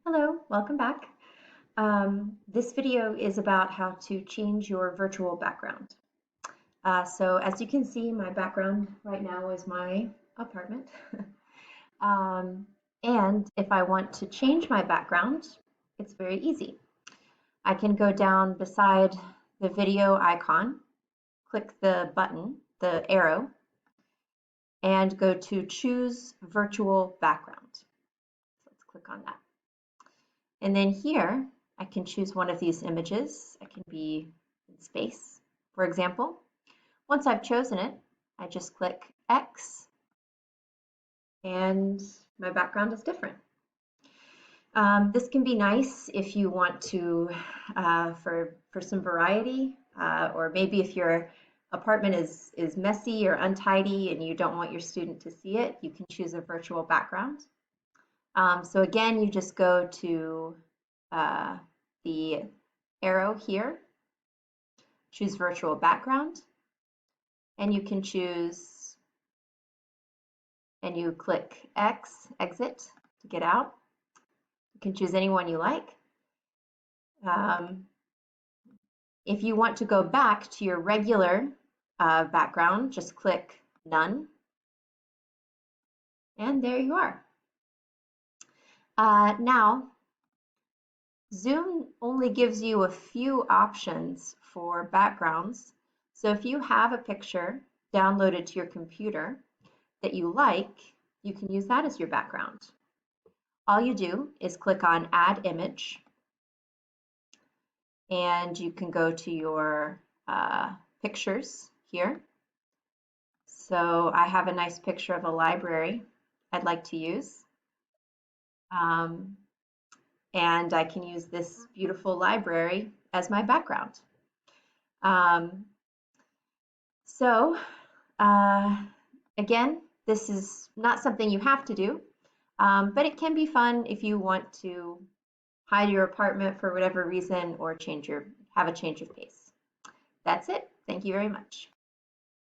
Hello, welcome back. This video is about how to change your virtual background. So as you can see, my background right now is my apartment. um, and if I want to change my background, it's very easy. I can go down beside the video icon, click the button, the arrow, and go to choose virtual background. So let's click on that. And then here, I can choose one of these images. It can be in space, for example. Once I've chosen it, I just click X and my background is different. This can be nice if you want to, for some variety, or maybe if your apartment is messy or untidy and you don't want your student to see it, you can choose a virtual background. So again, you just go to the arrow here, choose virtual background, and you can choose, and you click X, exit, to get out. You can choose any one you like. If you want to go back to your regular background, just click None, and there you are. Now, Zoom only gives you a few options for backgrounds. So if you have a picture downloaded to your computer that you like, you can use that as your background. All you do is click on Add Image, and you can go to your pictures here. So I have a nice picture of a library I'd like to use. And I can use this beautiful library as my background. Um, so again, this is not something you have to do, but it can be fun if you want to hide your apartment for whatever reason or have a change of pace. That's it. Thank you very much.